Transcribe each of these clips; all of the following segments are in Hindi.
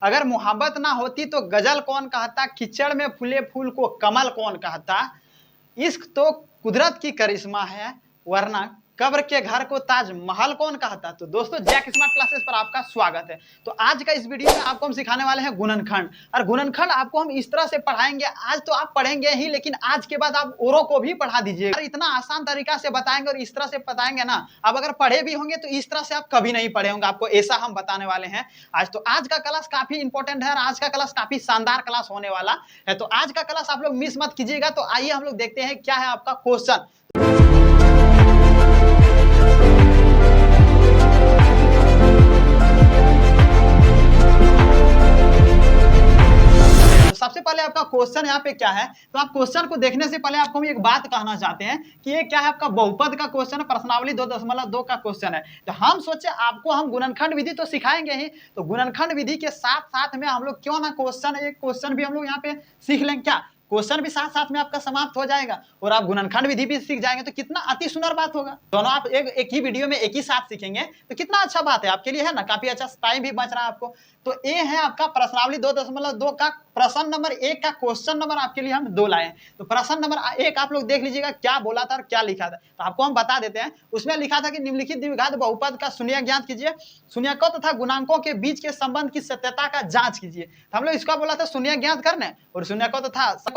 अगर मोहब्बत ना होती तो गजल कौन कहता, कीचड़ में फूले फूल को कमल कौन कहता। इश्क तो कुदरत की करिश्मा है, वरना कब्र के घर को ताजमहल कौन कहता। तो दोस्तों, जैक स्मार्ट क्लासेस पर आपका स्वागत है। तो आज का इस वीडियो में आपको हम सिखाने वाले हैं गुणनखंड। और गुणनखंड आपको हम इस तरह से पढ़ाएंगे, आज तो आप पढ़ेंगे ही, लेकिन आज के बाद आप औरों को भी पढ़ा दीजिए। और इतना आसान तरीका से बताएंगे और इस तरह से बताएंगे ना, आप अगर पढ़े भी होंगे तो इस तरह से आप कभी नहीं पढ़े होंगे, आपको ऐसा हम बताने वाले हैं आज। तो आज का क्लास काफी इंपॉर्टेंट है और आज का क्लास काफी शानदार क्लास होने वाला है। तो आज का क्लास आप लोग मिस मत कीजिएगा। तो आइए हम लोग देखते हैं क्या है आपका क्वेश्चन। सबसे पहले आपका क्वेश्चन यहाँ पे क्या है, तो आप क्वेश्चन को देखने से पहले आपको हम एक बात कहना चाहते हैं कि ये क्या है, आपका बहुपद का क्वेश्चन है, प्रश्नावली 2.2 का क्वेश्चन है। तो हम सोचे आपको हम गुणनखंड विधि तो सिखाएंगे ही, तो गुणनखंड विधि के साथ साथ में हम लोग क्यों ना एक क्वेश्चन भी हम लोग यहाँ पे सीख लें। क्या क्वेश्चन भी साथ साथ में आपका समाप्त हो जाएगा और आप गुणनखंड विधि भी सीख जाएंगे, तो कितना अति सुंदर बात होगा। दोनों आप एक ही वीडियो में एक ही साथ सीखेंगे तो कितना अच्छा बात है आपके लिए, है ना। काफी अच्छा टाइम भी बच रहा है आपको। तो ये है आपका प्रश्नावली 2.2 का प्रश्न नंबर 1 का क्वेश्चन नंबर आपके लिए हम 2 लाए। तो प्रश्न नंबर 1 आप लोग देख लीजिएगा क्या बोला था और क्या लिखा था। तो आपको हम बता देते हैं। उसमें लिखा था कि निम्नलिखित द्विघात बहुपद का शून्य ज्ञात कीजिए, शून्यकों तथा गुणांकों के बीच के संबंध की सत्यता का जांच कीजिए। तो हम लोग इसका बोला था शून्य ज्ञात करने और शून्यकों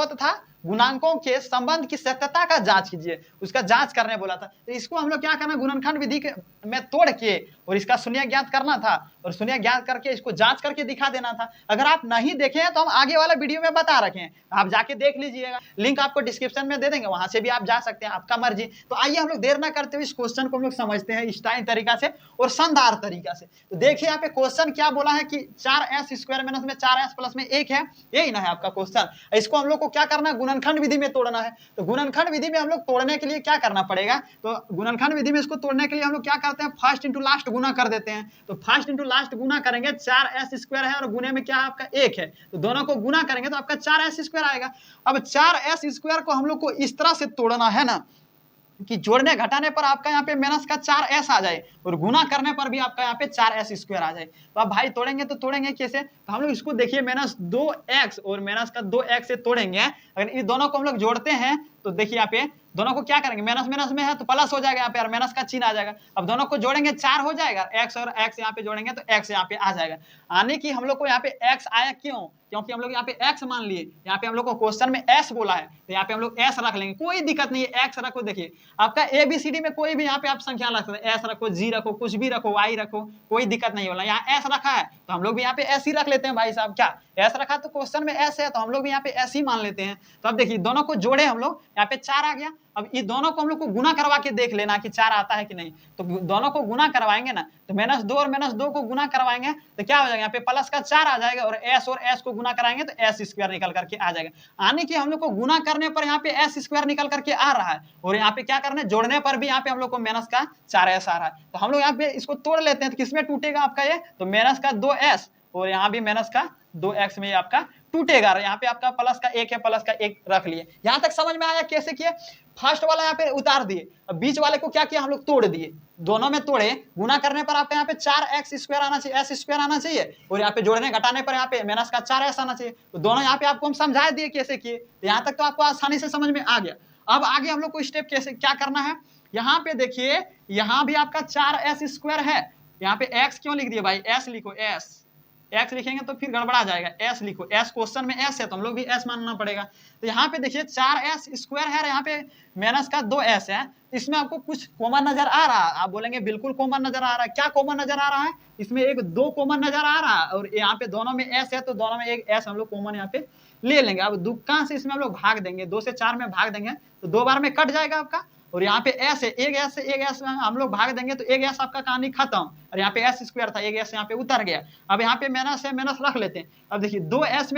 तथा गुणांकों के संबंध की सत्यता का जांच कीजिए, उसका जांच करने बोला था। तो इसको हम लोग क्या करना, गुणनखंड विधि में तोड़ के और इसका शून्य ज्ञात करना था और शून्य ज्ञात करके इसको जांच करके दिखा देना था। अगर आप नहीं देखे हैं तो हम आगे वाला वीडियो में बता रखे हैं, आप जाके देख लीजिएगा, लिंक आपको डिस्क्रिप्शन में दे देंगे, वहां से भी आप जा सकते हैं, आपका मर्जी। तो आइए हम लोग देर ना करते हुए इस क्वेश्चन को हम लोग समझते हैं स्टाइल तरीका से और शानदार तरीका से। तो देखिए यहाँ पे क्वेश्चन क्या बोला है कि 4s² माइनस में 4s प्लस में 1 है, यही ना है आपका क्वेश्चन। इसको हम लोग को क्या करना है, गुणनखंड विधि में तोड़ना है। तो गुणनखंड विधि में हम लोग तोड़ने के लिए क्या करना पड़ेगा, तो गुणनखंड विधि में इसको तोड़ने के लिए हम लोग क्या करते हैं, फर्स्ट इंटू लास्ट गुना कर देते हैं। तो फर्स्ट इंटू लास्ट गुना करेंगे, 4s² है और गुने में क्या आपका 1 है, तो दोनों को गुना करेंगे तो आपका 4s² आएगा। अब 4s² को हम लोग को इस तरह से तोड़ना है ना कि जोड़ने घटाने पर आपका यहाँ पे माइनस का 4s आ जाए और गुना करने पर भी आपका यहाँ पे 4s² आ जाए। तो अब भाई तोड़ेंगे तो तोड़ेंगे कैसे, तो हम लोग इसको देखिए -2x और -2x से तोड़ेंगे। अगर इस दोनों को हम लोग जोड़ते हैं तो देखिए यहाँ पे दोनों को क्या करेंगे, माइनस माइनस में है तो प्लस हो जाएगा यहाँ पे और माइनस का चिन्ह आ जाएगा। अब दोनों को जोड़ेंगे 4 हो जाएगा, x और x यहाँ पे जोड़ेंगे तो x यहाँ पे आ जाएगा। आने की हम लोग को यहाँ पे x आया क्यों, क्योंकि हम लोग यहाँ पे x मान लिए, यहाँ पे हम लोग को क्वेश्चन में s बोला है तो यहाँ पे हम लोग s रख लेंगे, कोई दिक्कत नहीं है। x रखो, देखिए आपका ABCD में कोई भी यहाँ पे आप संख्या रख सकते हैं, s रखो, g रखो, कुछ भी रखो, y रखो, कोई दिक्कत नहीं होला। यहाँ s रखा है तो हम लोग भी यहाँ पे s ही रख लेते हैं भाई साहब। क्या s रखा तो क्वेश्चन में s है तो हम लोग भी यहाँ पे s ही मान लेते हैं। तो अब देखिए दोनों को जोड़े हम लोग, यहाँ पे 4 आ गया। अब इस दोनों को हम लोग को गुना करवा के देख लेना कि 4 आता है कि नहीं। तो दोनों को गुना करवाएंगे ना, तो -2 और -2 को गुना करवाएंगे तो क्या हो जाएगा, यहाँ पे प्लस का 4 आ जाएगा और s को गुना कराएंगे तो s² निकल करके आ जाएगा। आने की हम लोग को गुना करने पर यहाँ पे s² निकल करके आ रहा है और यहाँ पे क्या करना है, जोड़ने पर भी यहाँ पे हम लोग को माइनस का 4s आ रहा है। तो हम लोग यहाँ पे इसको तोड़ लेते हैं, तो किसमें टूटेगा आपका ये, तो माइनस का 2s और यहाँ भी माइनस का 2x में आपका टूटेगा। यहाँ पे आपका प्लस का 1 है, प्लस का 1 रख लिए। यहाँ तक समझ में आया कैसे किए, फर्स्ट वाला यहाँ पे उतार दिए, अब बीच वाले को क्या किया, हम लोग तोड़ दिए, दोनों में तोड़े, गुना करने पर आपका यहाँ पे 4x² आना चाहिए, s² आना चाहिए और यहाँ पे जोड़ने घटाने पर यहाँ पे माइनस का 4s आना चाहिए। तो दोनों यहाँ पे आपको हम समझा दिए कैसे किए, तो यहाँ तक तो आपको आसानी से समझ में आ गया। अब आगे हम लोग को स्टेप कैसे क्या करना है, यहाँ पे देखिए यहाँ भी आपका 4s² है, यहाँ पे x क्यों लिख दिए भाई, s लिखो, x लिखेंगे तो फिर गड़बड़ा जाएगा, s लिखो, s क्वेश्चन में s है तो हम लोग भी s मानना पड़ेगा। तो यहाँ पे देखिए 4s² है, यहाँ पे माइनस का 2s है, इसमें आपको कुछ कॉमन नजर आ रहा है, आप बोलेंगे बिल्कुल कॉमन नजर आ रहा है। क्या कॉमन नजर आ रहा है, इसमें एक 2 कॉमन नजर आ रहा है और यहाँ पे दोनों में s है तो दोनों में एक s हम लोग कॉमन यहाँ पे ले लेंगे। अब दुक्का से इसमें हम लोग भाग देंगे, 2 से 4 में भाग देंगे तो 2 बार में कट जाएगा आपका और यहाँ पे s है, एक s से एक s हम लोग भाग देंगे तो एक s आपका कहानी खत्म और यहाँ पे s² था, एक s यहाँ पे उतर गया। अब यहाँ पे माइनस है, माइनस रख लेते हैं। अब देखिए 2s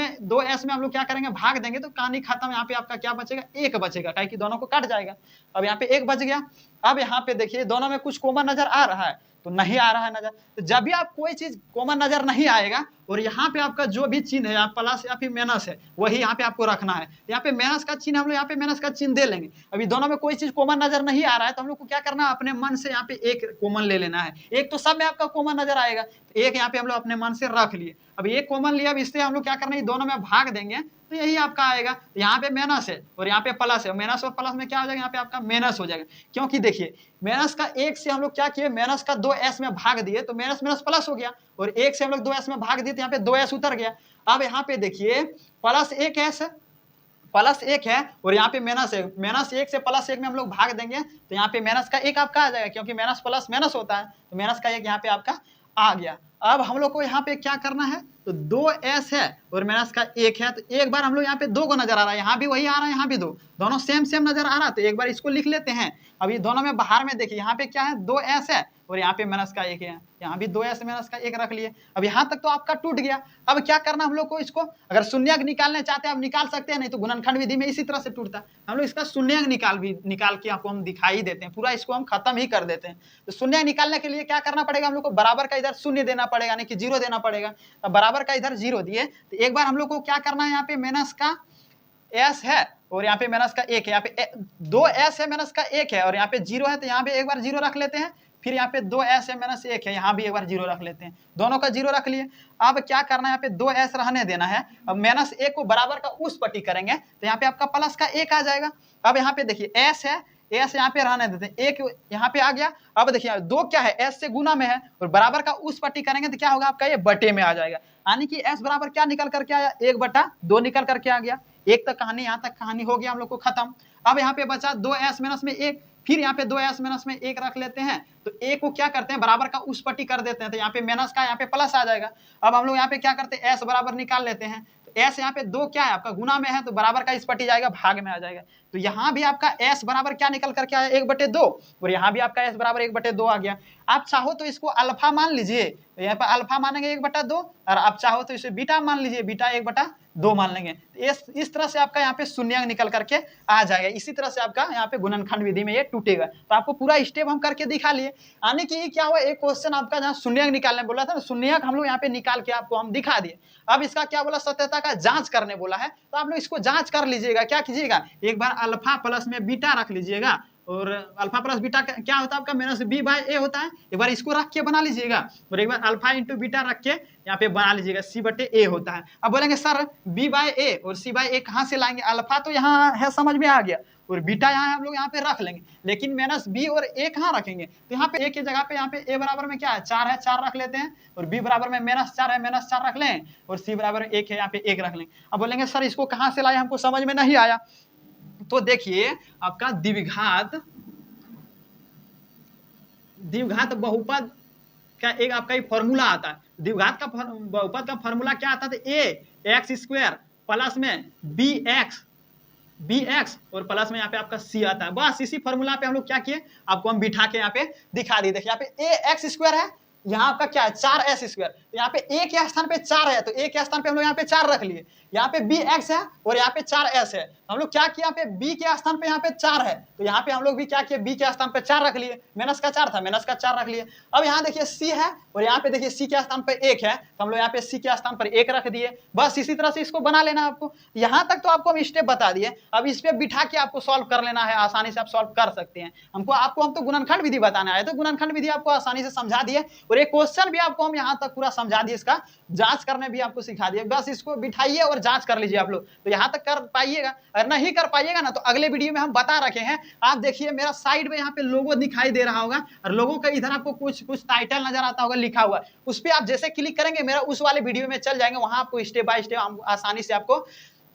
में हम लोग क्या करेंगे, भाग देंगे तो कहानी खत्म। यहाँ पे आपका क्या बचेगा, 1 बचेगा, काहे कि दोनों को कट जाएगा। अब यहाँ पे 1 बच गया। अब यहाँ पे देखिए दोनों में कुछ कॉमन नजर आ रहा है तो नहीं आ रहा है नजर, तो जब भी आप कोई चीज कॉमन नजर नहीं आएगा और यहाँ पे आपका जो भी चिन्ह है, प्लस या फिर माइनस है, वही यहाँ पे आपको रखना है। यहाँ पे माइनस का चिन्ह हम लोग यहाँ पे माइनस का चिन्ह दे लेंगे। अभी दोनों में कोई चीज कॉमन नजर नहीं आ रहा है तो हम लोग को क्या करना है, अपने मन से यहाँ पे 1 कॉमन ले लेना है। 1 तो सब में आपका कॉमन नजर आएगा, तो 1 यहाँ पे हम लोग अपने मन से रख लिए। अब ये कॉमन लिया, अब इससे हम लोग क्या करना है, दोनों में भाग देंगे तो यही आपका आएगा। यहाँ पे माइनस है और यहाँ पे प्लस है, माइनस और प्लस में क्या हो जाएगा, यहाँ पे आपका माइनस हो जाएगा। क्योंकि देखिए माइनस का एक से हम लोग क्या किए, माइनस का 2s में भाग दिए तो माइनस माइनस प्लस हो गया, और एक से हम लोग 2s में भाग दिए तो यहाँ पे 2s उतर गया। अब यहाँ पे देखिए प्लस एक s प्लस एक है और यहाँ पे माइनस है, माइनस एक से प्लस एक में हम लोग भाग देंगे तो यहाँ पे माइनस का एक आपका आ जाएगा, क्योंकि माइनस प्लस माइनस होता है, तो माइनस का एक यहाँ पे आपका आ गया। अब हम लोग को यहाँ पे क्या करना है, तो 2s है और माइनस का एक है, तो एक बार हम लोग यहाँ पे 2 को नजर आ रहा है, यहाँ भी वही आ रहा है, यहाँ भी 2, दोनों सेम सेम नजर आ रहा है, तो एक बार इसको लिख लेते हैं। अब ये दोनों में बाहर में देखिए यहाँ पे क्या है, 2s है और यहाँ पे माइनस का एक है, यहाँ भी 2s माइनस का एक रख लिए। अब यहाँ तक तो आपका टूट गया। अब क्या करना हम लोग को, इसको अगर शून्यक निकालने चाहते हैं आप निकाल सकते हैं, नहीं तो गुणनखंड विधि में इसी तरह से टूटता है। हम लोग इसका शून्यक निकाल के आपको हम दिखाई देते हैं, पूरा इसको हम खत्म ही कर देते हैं। तो शून्यक निकालने के लिए क्या करना पड़ेगा, हम लोग को बराबर का इधर शून्य देना पड़ेगा, यानी कि 0 देना पड़ेगा। तो बराबर का इधर 0 दिए तो एक बार हम लोग को क्या करना है, यहाँ पे माइनस का s है और यहाँ पे माइनस का एक है, यहाँ पे 2s है माइनस का एक है और यहाँ पे 0 है, तो यहाँ पे एक बार 0 रख लेते हैं। फिर यहाँ पे 2s है माइनस एक है, यहाँ भी एक बार 0 रख लेते हैं, दोनों का 0 रख लिए। अब क्या करना है, यहाँ पे 2s रहने देना है। अब माइनस एक को बराबर का उस पट्टी करेंगे तो यहाँ पे आपका प्लस का एक आ जाएगा। अब यहाँ पे देखिए s है, s यहाँ पे रहने देते हैं, एक यहाँ पे आ गया। अब देखिए 2 क्या है, s से गुना में है और बराबर का उस पट्टी करेंगे तो क्या होगा आपका, ये बटे में आ जाएगा, यानी कि s बराबर क्या निकल करके आया, 1/2 निकल करके आ गया। एक तक कहानी, यहाँ तक कहानी हो गया हम लोग को खत्म। अब यहाँ पे बचा 2s माइनस में एक, फिर यहाँ पे 2s माइनस में एक रख लेते हैं, तो एक को क्या करते हैं बराबर का उस पट्टी कर देते हैं, तो यहाँ पे माइनस का यहाँ पे प्लस आ जाएगा। अब हम लोग यहाँ पे क्या करते हैं, s बराबर निकाल लेते हैं, तो s यहाँ पे 2 क्या है आपका गुना में है, तो बराबर का इस पट्टी जाएगा भाग में आ जाएगा। तो यहाँ भी आपका s बराबर क्या निकल करके आया, 1/2, और यहाँ भी आपका s बराबर 1/2 आ गया। आप चाहो तो इसको अल्फा मान लीजिए, यहाँ पर अल्फा मानेंगे 1/2, और आप चाहो तो इसे बीटा मान लीजिए, बीटा 1/2 मान लेंगे। इस तरह से आपका यहाँ पे शून्यंक निकल करके आ जाएगा। इसी तरह से आपका यहाँ पे गुणनखंड विधि में ये टूटेगा। तो आपको पूरा स्टेप हम करके दिखा लिए, यानी कि क्या हुआ, एक क्वेश्चन आपका जहाँ शून्यंक निकालने बोला था ना, शून्यंक हम लोग यहाँ पे निकाल के आपको हम दिखा दिए। अब इसका क्या बोला, सत्यता का जांच करने बोला है, तो आप लोग इसको जांच कर लीजिएगा। क्या कीजिएगा, एक बार अल्फा प्लस में बीटा रख लीजिएगा, और अल्फा प्लस बीटा क्या होता है आपका, माइनस b बाय a होता है। एक बार इसको रख के बना लीजिएगा, और एक बार अल्फा इंटू बीटा रख के यहाँ पे बना लीजिएगा, c/a होता है। अब बोलेंगे सर b बाय a और c बाय a कहाँ से लाएंगे, अल्फा तो यहाँ है, समझ में आ गया, और बीटा यहाँ है, हम लोग यहाँ पे रख लेंगे, लेकिन माइनस b और a कहाँ रखेंगे, तो यहाँ पे a की जगह पे यहाँ पे a बराबर में क्या है, 4 है, 4 रख लेते हैं, और b बराबर में -4 है, -4 रख लें, और c बराबर 1 है, यहाँ पे 1 रख लेंगे। अब बोलेंगे सर इसको कहाँ से लाए, हमको समझ में नहीं आया। तो देखिए आपका द्विघात बहुपद का एक आपका फॉर्मूला आता है। द्विघात का बहुपद का फॉर्मूला क्या आता है, a x² प्लस में bx और प्लस में यहाँ पे आपका c आता है। बस इसी फॉर्मूला पे हम लोग क्या किए, आपको हम बिठा के यहाँ पे दिखा दिए। देखिए यहाँ पे ax² है, यहाँ आपका क्या है 4s², तो यहाँ पे a के स्थान पे 4 है, तो a के स्थान पे हम लोग यहाँ पे 4 रख लिए। यहाँ पे bx है और यहाँ पे 4s है, हम लोग क्या किया, यहाँ पे b के स्थान पे यहाँ पे 4 है, तो यहाँ पे हम लोग भी क्या किए, b के स्थान पे 4 रख लिए, माइनस का 4 था, माइनस का 4 रख लिए। अब यहाँ देखिए c है और यहाँ पे देखिए c के स्थान पे 1 है, तो हम लोग यहाँ पे c के स्थान पर 1 रख दिए। बस इसी तरह से इसको बना लेना आपको। यहाँ तक तो आपको हम स्टेप बता दिए, अब इस पे बिठा के आपको सॉल्व कर लेना है, आसानी से आप सॉल्व कर सकते हैं। हम तो गुणनखंड विधि बताना है, तो गुणनखंड विधि आपको आसानी से समझा दिए, और एक क्वेश्चन भी आपको हम यहाँ तक पूरा समझा दिए, इसका जांच करने भी आपको सिखा दिए। बस इसको बिठाइए और जांच कर लीजिए आप लोग, तो यहाँ तक कर पाइएगा। अगर नहीं कर पाइएगा ना, तो अगले वीडियो में हम बता रखे हैं। आप देखिए मेरा साइड में यहाँ पे लोगो दिखाई दे रहा होगा, और लोगो का इधर आपको कुछ टाइटल नजर आता होगा लिखा हुआ, उस पर आप जैसे क्लिक करेंगे मेरा उस वाले वीडियो में चल जाएंगे, वहां आपको स्टेप बाय स्टेप आसानी से आपको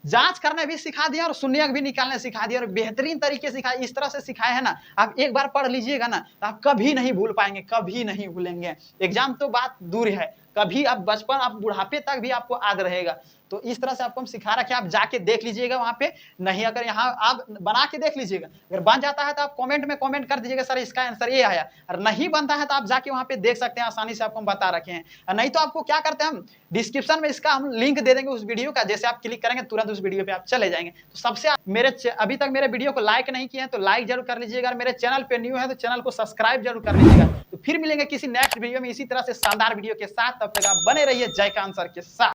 जांच करने भी सिखा दिया और शून्यक भी निकालने सिखा दिया, और बेहतरीन तरीके से सिखाया। इस तरह से सिखाया है ना, आप एक बार पढ़ लीजिएगा ना, तो आप कभी नहीं भूल पाएंगे, कभी नहीं भूलेंगे। एग्जाम तो बात दूर है, कभी आप बचपन आप बुढ़ापे तक भी आपको याद रहेगा। तो इस तरह से आपको हम सिखा रखे, आप जाके देख लीजिएगा वहां पे, नहीं अगर यहाँ आप बना के देख लीजिएगा, अगर बन जाता है तो आप कमेंट में कमेंट कर दीजिएगा सर इसका आंसर ये आया, और नहीं बनता है तो आप जाके वहां पे देख सकते हैं, आसानी से आपको हम बता रखे हैं। और नहीं तो आपको क्या करते हैं, हम डिस्क्रिप्शन में इसका हम लिंक दे देंगे उस वीडियो का, जैसे आप क्लिक करेंगे तुरंत उस वीडियो पे आप चले जाएंगे। तो सबसे अभी तक मेरे वीडियो को लाइक नहीं किया है तो लाइक जरूर कर लीजिएगा, और मेरे चैनल पे न्यू है तो चैनल को सब्सक्राइब जरूर कर लीजिएगा। तो फिर मिलेंगे किसी नेक्स्ट वीडियो में इसी तरह से शानदार वीडियो के साथ, तब तक आप बने रहिए जय का आंसर के साथ।